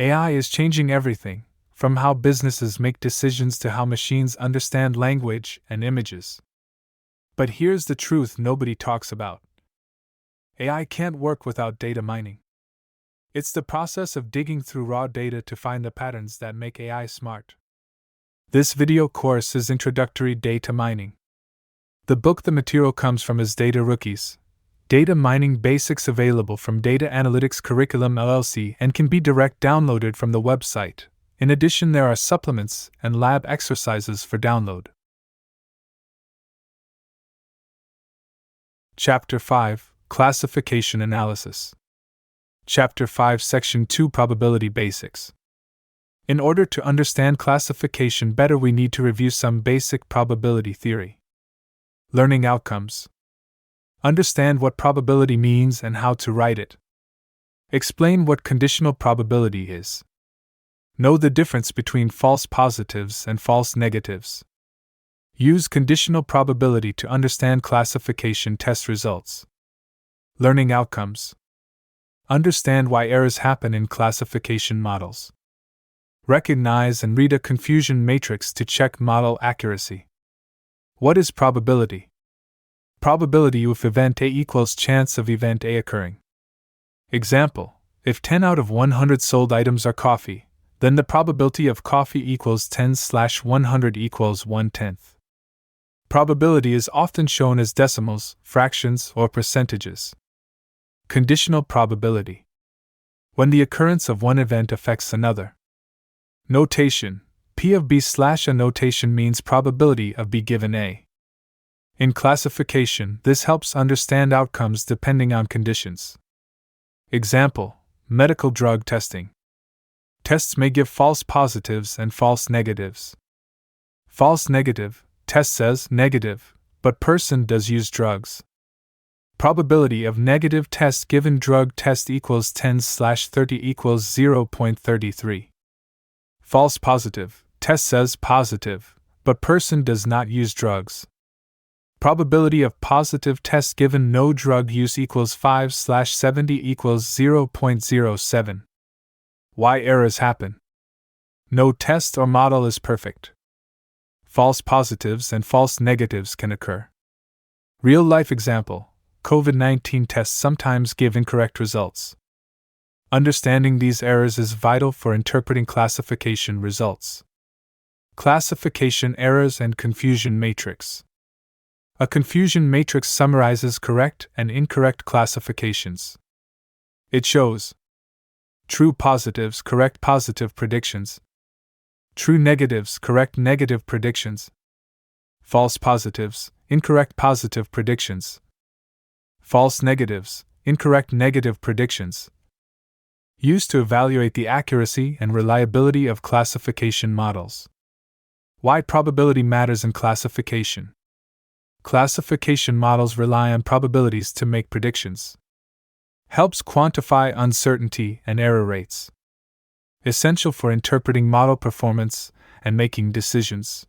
AI is changing everything, from how businesses make decisions to how machines understand language and images. But here's the truth nobody talks about. AI can't work without data mining. It's the process of digging through raw data to find the patterns that make AI smart. This video course is Introductory Data Mining. The book the material comes from is Data Rookies, Data Mining Basics, available from Data Analytics Curriculum LLC and can be direct downloaded from the website. In addition, there are supplements and lab exercises for download. Chapter 5, Classification Analysis. Chapter 5, Section 2, Probability Basics. In order to understand classification better, we need to review some basic probability theory. Learning outcomes. Understand what probability means and how to write it. Explain what conditional probability is. Know the difference between false positives and false negatives. Use conditional probability to understand classification test results. Learning outcomes. Understand why errors happen in classification models. Recognize and read a confusion matrix to check model accuracy. What is probability? Probability if event A equals chance of event A occurring. Example: if 10 out of 100 sold items are coffee, then the probability of coffee equals 10/100 equals 1/10. Probability is often shown as decimals, fractions, or percentages. Conditional probability. When the occurrence of one event affects another. Notation: P of B/A notation means probability of B given A. In classification, this helps understand outcomes depending on conditions. Example: medical drug testing. Tests may give false positives and false negatives. False negative: test says negative, but person does use drugs. Probability of negative test given drug test equals 10/30 equals 0.33. False positive: test says positive, but person does not use drugs. Probability of positive test given no drug use equals 5/70 equals 0.07. Why errors happen? No test or model is perfect. False positives and false negatives can occur. Real-life example: COVID-19 tests sometimes give incorrect results. Understanding these errors is vital for interpreting classification results. Classification errors and confusion matrix. A confusion matrix summarizes correct and incorrect classifications. It shows true positives, correct positive predictions; true negatives, correct negative predictions; false positives, incorrect positive predictions; false negatives, incorrect negative predictions. Used to evaluate the accuracy and reliability of classification models. Why probability matters in classification. Classification models rely on probabilities to make predictions. Helps quantify uncertainty and error rates. Essential for interpreting model performance and making decisions.